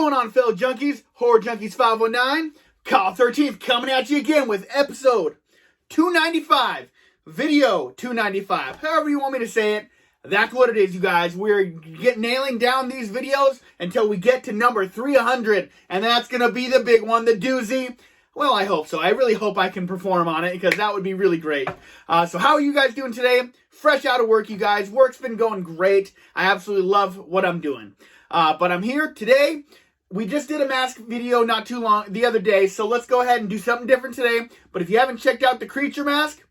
going on, fellow junkies? Horror Junkies 519, Call 13th coming at you again with episode 295, video 295, however you want me to say it. That's what it is, you guys. We're nailing down these videos until we get to number 300, and that's going to be the big one, the doozy. Well, I hope so. I really hope I can perform on it because that would be really great. So how are you guys doing today? Fresh out of work, you guys. Work's been going great. I absolutely love what I'm doing. But I'm here today. We just did a mask video not too long the other day, so let's go ahead and do something different today. But if you haven't checked out the creature mask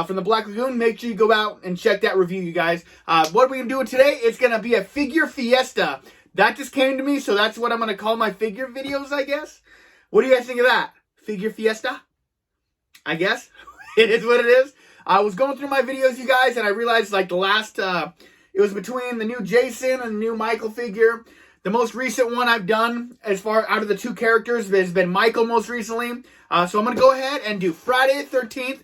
from the Black Lagoon, make sure you go out and check that review, you guys. What we're going to do today, it's going to be a figure fiesta. That just came to me, so that's what I'm going to call my figure videos, I guess. What do you guys think of that? Figure fiesta? I guess. It is what it is. I was going through my videos, you guys, and I realized like the last, it was between the new Jason and the new Michael figure. The most recent one I've done, as far out of the two characters, has been Michael most recently. So I'm going to go ahead and do Friday the 13th,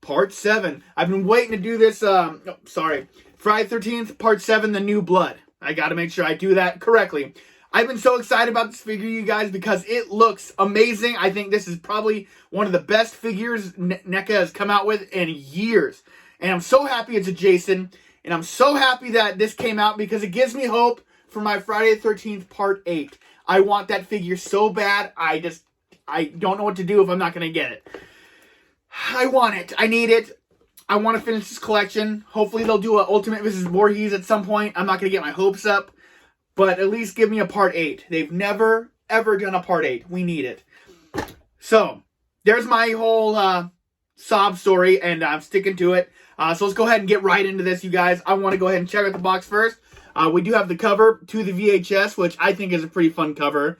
Part 7. I've been waiting to do this, Friday the 13th, Part 7, The New Blood. I got to make sure I do that correctly. I've been so excited about this figure, you guys, because it looks amazing. I think this is probably one of the best figures NECA has come out with in years. And I'm so happy it's a Jason. And I'm so happy that this came out because it gives me hope for my Friday the 13th Part 8. I want that figure so bad. I don't know what to do if I'm not going to get it. I want it. I need it. I want to finish this collection. Hopefully they'll do an Ultimate vs. Voorhees at some point. I'm not going to get my hopes up. But at least give me a Part 8. They've never, ever done a Part 8. We need it. So, there's my whole sob story, and I'm sticking to it. So let's go ahead and get right into this, you guys. I want to go ahead and check out the box first. We do have the cover to the VHS, which I think is a pretty fun cover.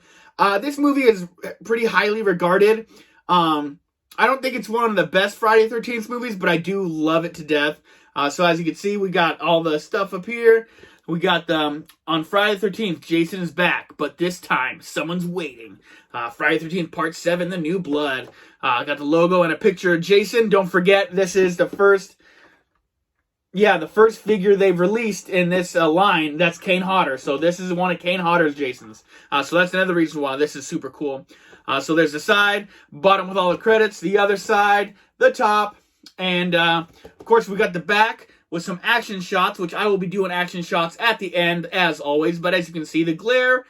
This movie is pretty highly regarded. I don't think it's one of the best Friday the 13th movies, but I do love it to death. So as you can see, we got all the stuff up here. We got on Friday the 13th, Jason is back, but this time, someone's waiting. Friday the 13th, Part 7, The New Blood. Got the logo and a picture of Jason. Don't forget, this is the first figure they've released in this line. That's Kane Hodder. So this is one of Kane Hodder's Jasons. So that's another reason why this is super cool. So there's the side, bottom with all the credits, the other side, the top, and of course we got the back with some action shots, which I will be doing action shots at the end, as always. But as you can see, the glare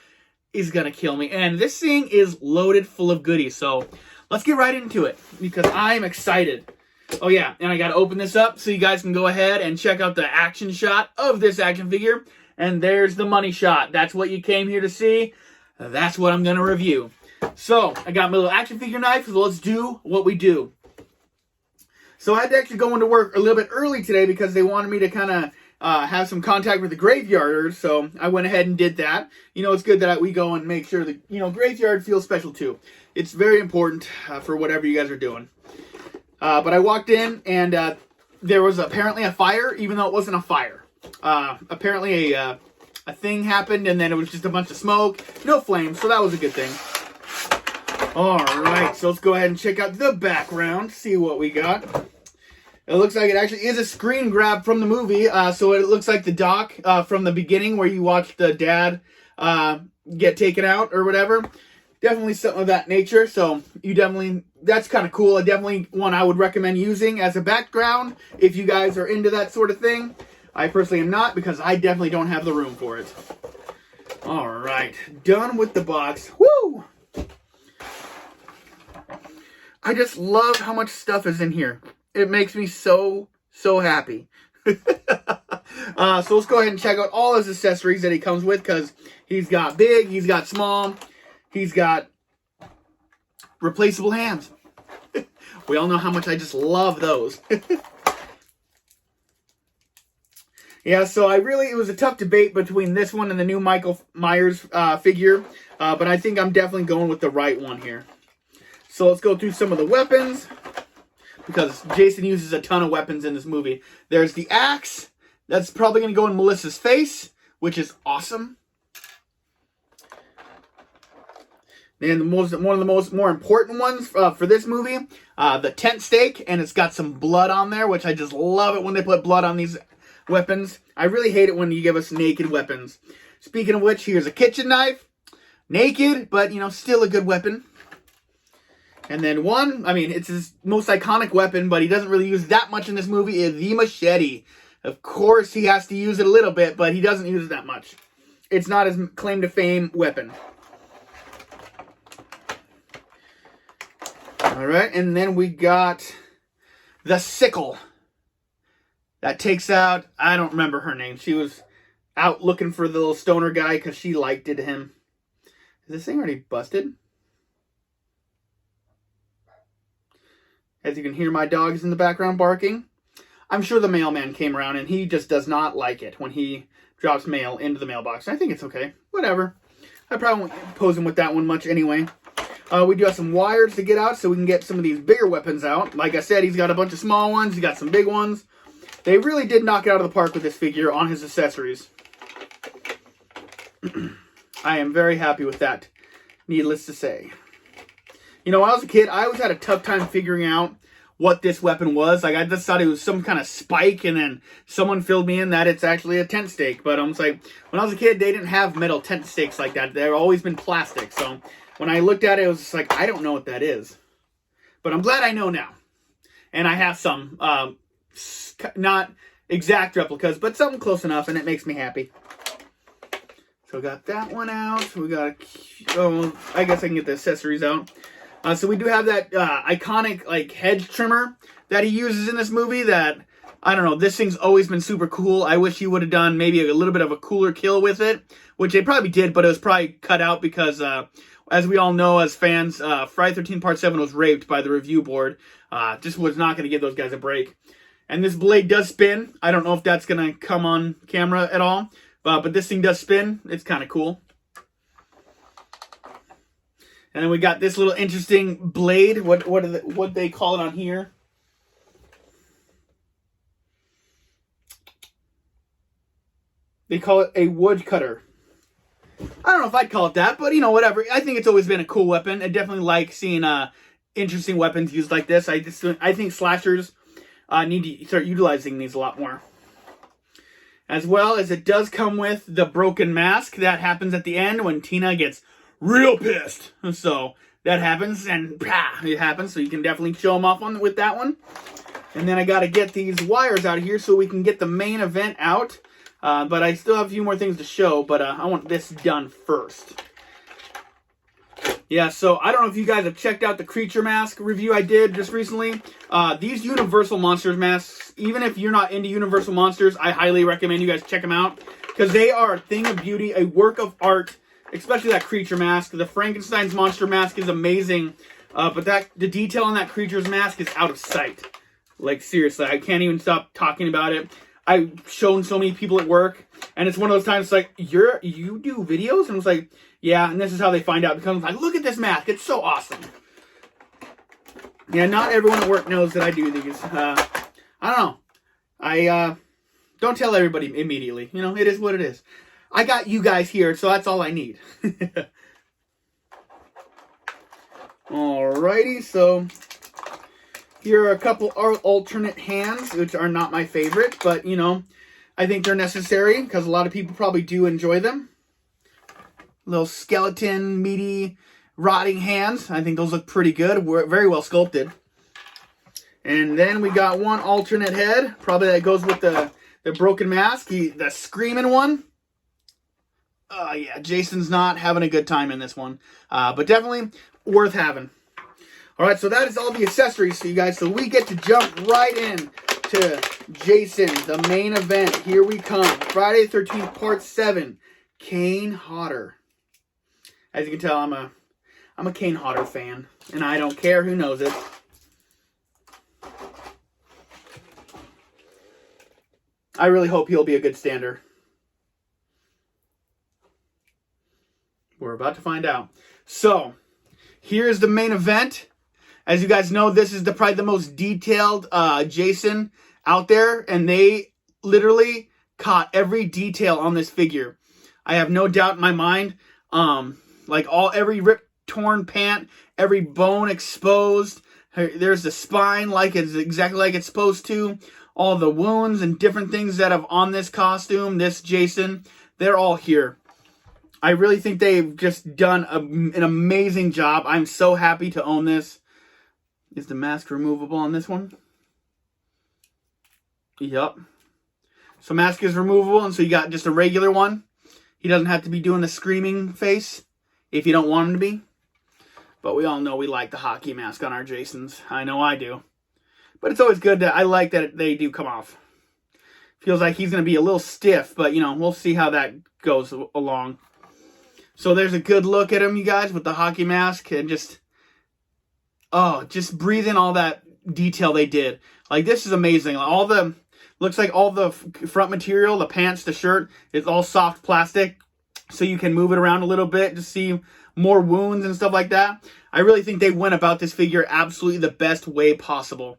is going to kill me. And this thing is loaded full of goodies. So let's get right into it, because I'm excited. Oh, yeah, and I got to open this up so you guys can go ahead and check out the action shot of this action figure. And there's the money shot. That's what you came here to see. That's what I'm going to review. So I got my little action figure knife, so let's do what we do. So I had to actually go into work a little bit early today because they wanted me to kind of have some contact with the graveyarders. So I went ahead and did that. You know, it's good that we go and make sure that, you know, graveyard feels special too. It's very important for whatever you guys are doing. But I walked in and there was apparently a fire, even though it wasn't a fire. Apparently a thing happened and then it was just a bunch of smoke. No flames, so that was a good thing. Alright, so let's go ahead and check out the background, see what we got. It looks like it actually is a screen grab from the movie, so it looks like the doc from the beginning where you watch the dad get taken out or whatever. Definitely something of that nature, so that's kind of cool. Definitely one I would recommend using as a background if you guys are into that sort of thing. I personally am not, because I definitely don't have the room for it. Alright, done with the box. Woo! I just love how much stuff is in here. It makes me so happy. So let's go ahead and check out all his accessories that he comes with, because he's got big, he's got small, he's got replaceable hands. We all know how much I just love those. Yeah, so it was a tough debate between this one and the new Michael Myers figure, but I think I'm definitely going with the right one here. So let's go through some of the weapons, because Jason uses a ton of weapons in this movie. There's the axe. That's probably going to go in Melissa's face, which is awesome. And one of the more important ones for this movie, the tent stake, and it's got some blood on there, which I just love it when they put blood on these weapons. I really hate it when you give us naked weapons. Speaking of which, here's a kitchen knife. naked, but, you know, still a good weapon. And then one, I mean, it's his most iconic weapon, but he doesn't really use that much in this movie, is the machete. Of course, he has to use it a little bit, but he doesn't use it that much. It's not his claim to fame weapon. All right, and then we got the sickle. That takes out, I don't remember her name. She was out looking for the little stoner guy because she liked him. Is this thing already busted? As you can hear, my dog is in the background barking. I'm sure the mailman came around and he just does not like it when he drops mail into the mailbox. I think it's okay. Whatever. I probably won't pose him with that one much anyway. We do have some wires to get out so we can get some of these bigger weapons out. Like I said, he's got a bunch of small ones. He's got some big ones. They really did knock it out of the park with this figure on his accessories. I am very happy with that, needless to say. You know, when I was a kid, I always had a tough time figuring out what this weapon was. Like, I just thought it was some kind of spike, and then someone filled me in that it's actually a tent stake. But I was like, when I was a kid, they didn't have metal tent stakes like that. They've always been plastic. So when I looked at it, it was just like, I don't know what that is. But I'm glad I know now. And I have some, not exact replicas, but something close enough, and it makes me happy. So we got that one out. We got, I guess I can get the accessories out. So we do have that iconic like hedge trimmer that he uses in this movie that, I don't know, this thing's always been super cool. I wish he would have done maybe a little bit of a cooler kill with it, which they probably did, but it was probably cut out because, as we all know as fans, Friday 13 Part 7 was raped by the review board. Just was not going to give those guys a break. And this blade does spin. I don't know if that's going to come on camera at all, but this thing does spin. It's kind of cool. And then we got this little interesting blade. What they call it on here? They call it a wood cutter. I don't know if I'd call it that, but you know, whatever. I think it's always been a cool weapon. I definitely like seeing interesting weapons used like this. I think slashers need to start utilizing these a lot more. As well as it does come with the broken mask that happens at the end when Tina gets real pissed. So that happens, and it happens. So you can definitely show them off with that one. And then I got to get these wires out of here so we can get the main event out. But I still have a few more things to show, but I want this done first. Yeah, so I don't know if you guys have checked out the creature mask review I did just recently. These Universal Monsters masks, even if you're not into Universal Monsters, I highly recommend you guys check them out. Because they are a thing of beauty, a work of art. Especially that creature mask. The Frankenstein's monster mask is amazing. But the detail on that creature's mask is out of sight. Like, seriously, I can't even stop talking about it. I've shown so many people at work, and it's one of those times it's like, you do videos? And it's like, yeah, and this is how they find out. Because like, look at this mask. It's so awesome. Yeah, not everyone at work knows that I do these. I don't know. I don't tell everybody immediately. You know, it is what it is. I got you guys here, so that's all I need. Alrighty, so here are a couple alternate hands, which are not my favorite, but, you know, I think they're necessary because a lot of people probably do enjoy them. Little skeleton, meaty, rotting hands. I think those look pretty good. Very well sculpted. And then we got one alternate head. Probably that goes with the broken mask. The screaming one. Oh, yeah, Jason's not having a good time in this one. But definitely worth having. All right, so that is all the accessories for you guys. So we get to jump right in to Jason, the main event. Here we come. Friday the 13th, Part 7. Kane Hodder. As you can tell, I'm a Kane Hodder fan. And I don't care who knows it. I really hope he'll be a good stander. We're about to find out. So, here's the main event. As you guys know, this is probably the most detailed Jason out there. And they literally caught every detail on this figure. I have no doubt in my mind. Like every ripped, torn pant, every bone exposed. There's the spine like it's exactly like it's supposed to. All the wounds and different things that have on this costume, this Jason, they're all here. I really think they've just done an amazing job. I'm so happy to own this. Is the mask removable on this one? Yup. So mask is removable, and so you got just a regular one. He doesn't have to be doing the screaming face if you don't want him to be. But we all know we like the hockey mask on our Jasons. I know I do. But it's always good I like that they do come off. Feels like he's going to be a little stiff, but, you know, we'll see how that goes along. So there's a good look at him, you guys, with the hockey mask. And just breathe in all that detail they did. Like, this is amazing. Looks like all the front material, the pants, the shirt, it's all soft plastic. So you can move it around a little bit to see more wounds and stuff like that. I really think they went about this figure absolutely the best way possible.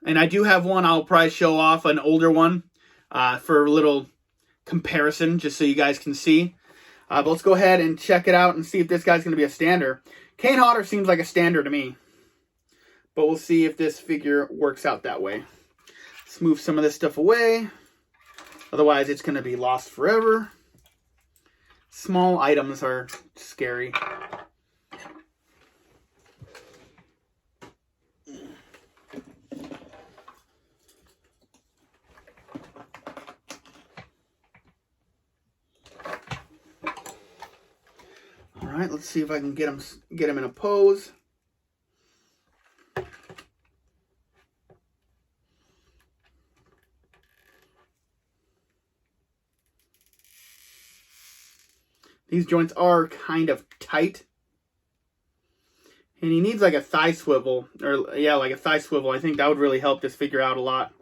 And I do have one I'll probably show off, an older one, for a little comparison, just so you guys can see. But let's go ahead and check it out and see if this guy's going to be a stander. Kane Hodder seems like a stander to me. But we'll see if this figure works out that way. Let's move some of this stuff away. Otherwise, it's going to be lost forever. Small items are scary. All right, let's see if I can get him in a pose. These joints are kind of tight. And he needs like a thigh swivel. Or, yeah, like a thigh swivel. I think that would really help this figure out a lot.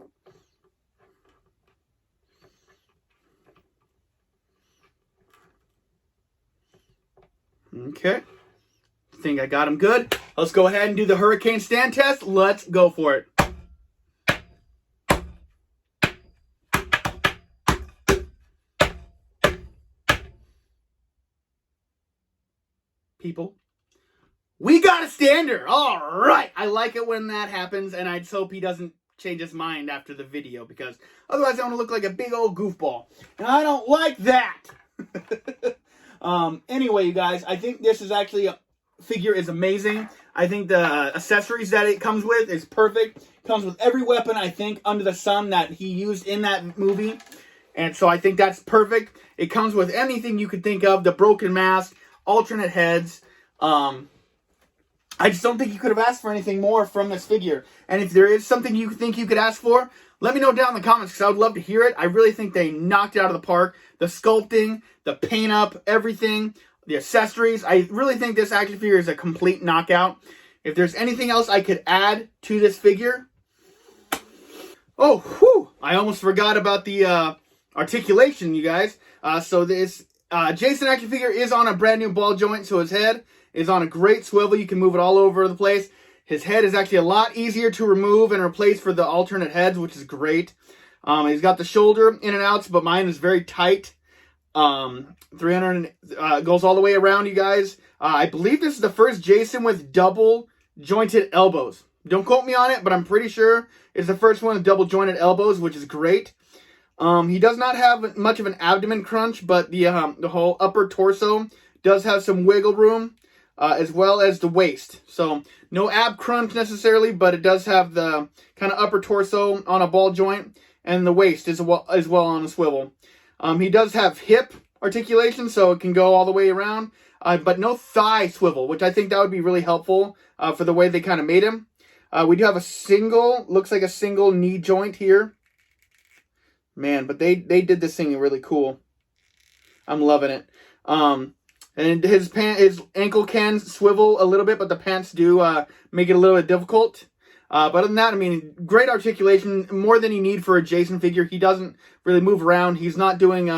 Okay. I think I got him good. Let's go ahead and do the Hurricane stand test. Let's go for it. People, we got a stander. All right. I like it when that happens, and I just hope he doesn't change his mind after the video, because otherwise I want to look like a big old goofball, and I don't like that. Anyway, you guys, I think this is actually figure is amazing. I think the accessories that it comes with is perfect. Comes with every weapon, I think, under the sun that he used in that movie, and so I think that's perfect. It comes with anything you could think of. The broken mask, alternate heads. I just don't think you could have asked for anything more from this figure. And if there is something you think you could ask for, let me know down in the comments, because I would love to hear it. I really think they knocked it out of the park. The sculpting, the paint up, everything, the accessories. I really think this action figure is a complete knockout. If there's anything else I could add to this figure. Oh, whew, I almost forgot about the articulation, you guys. So this Jason action figure is on a brand new ball joint, so his head is on a great swivel. You can move it all over the place. His head is actually a lot easier to remove and replace for the alternate heads, which is great. He's got the shoulder in and outs, but mine is very tight. 300 goes all the way around, you guys. I believe this is the first Jason with double jointed elbows. Don't quote me on it, but I'm pretty sure it's the first one with double jointed elbows, which is great. He does not have much of an abdomen crunch, but the whole upper torso does have some wiggle room, as well as the waist. So no ab crunch necessarily, but it does have the kind of upper torso on a ball joint, and the waist as well on a swivel. He does have hip articulation, so it can go all the way around, but no thigh swivel, which I think that would be really helpful for the way they kind of made him. We do have looks like a single knee joint here. Man, but they did this thing really cool. I'm loving it. And his ankle can swivel a little bit, but the pants do make it a little bit difficult. But other than that, I mean, great articulation, more than you need for a Jason figure. He doesn't really move around. He's not doing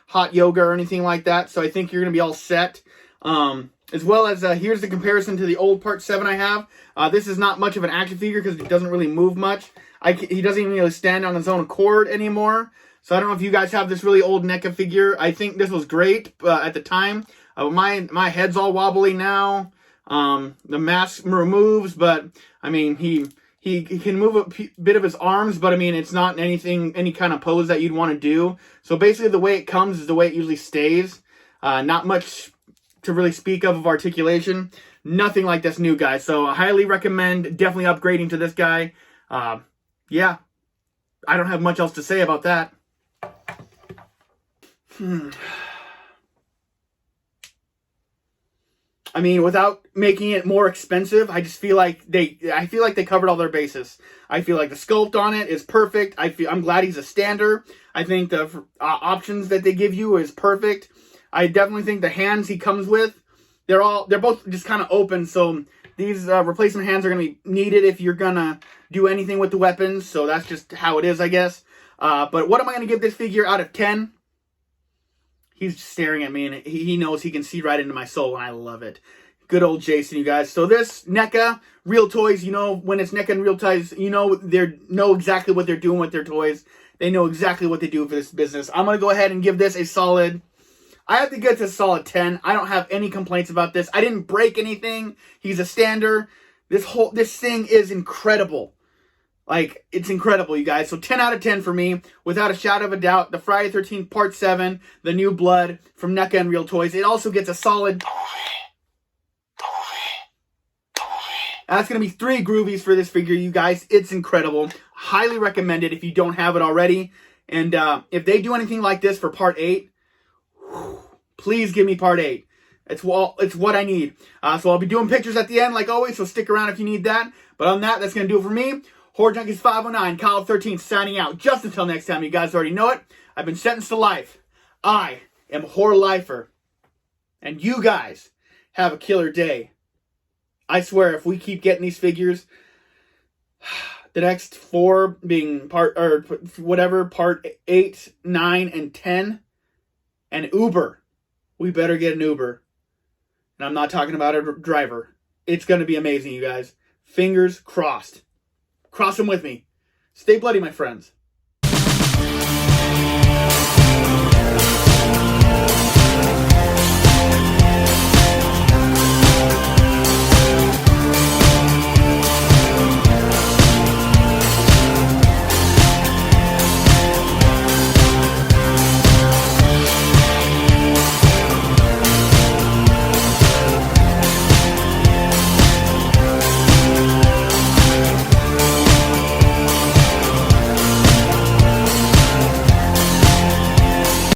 hot yoga or anything like that, so I think you're going to be all set. As well as, here's the comparison to the old Part 7 I have. This is not much of an action figure because it doesn't really move much. He doesn't even really stand on his own accord anymore. So I don't know if you guys have this really old NECA figure. I think this was great at the time. My head's all wobbly now. The mask removes, but I mean, he can move a bit of his arms, but I mean, it's not any kind of pose that you'd want to do. So basically the way it comes is the way it usually stays. Not much to really speak of articulation. Nothing like this new guy. So I highly recommend definitely upgrading to this guy. Yeah, I don't have much else to say about that. I mean, without making it more expensive, I just feel like they covered all their bases. I feel like the sculpt on it is perfect. I'm glad he's a stander. I think the options that they give you is perfect. I definitely think the hands he comes with, they're both just kind of open. So these replacement hands are going to be needed if you're going to do anything with the weapons. So that's just how it is, I guess. But what am I going to give this figure out of 10? He's staring at me, and he knows he can see right into my soul, and I love it. Good old Jason, you guys. So this NECA, Real Toys, you know, when it's NECA and Real Toys, you know, they know exactly what they're doing with their toys. They know exactly what they do for this business. I'm going to go ahead and give this a solid, I have to get to a solid 10. I don't have any complaints about this. I didn't break anything. He's a stander. This thing is incredible. Like, it's incredible, you guys. So 10 out of 10 for me, without a shadow of a doubt. The Friday 13th Part 7, The New Blood from NECA and Real Toys. It also gets a solid... That's going to be 3 groovies for this figure, you guys. It's incredible. Highly recommend it if you don't have it already. And if they do anything like this for Part 8, please give me Part 8. It's what I need. So I'll be doing pictures at the end, like always, so stick around if you need that. But on that, that's going to do it for me. Horror Junkies 509, Kyle 13 signing out. Just until next time, you guys already know it. I've been sentenced to life. I am Horror Lifer. And you guys have a killer day. I swear, if we keep getting these figures, the next 4 being part 8, 9, and 10, and Uber. We better get an Uber. And I'm not talking about a driver. It's going to be amazing, you guys. Fingers crossed. Cross them with me. Stay bloody, my friends.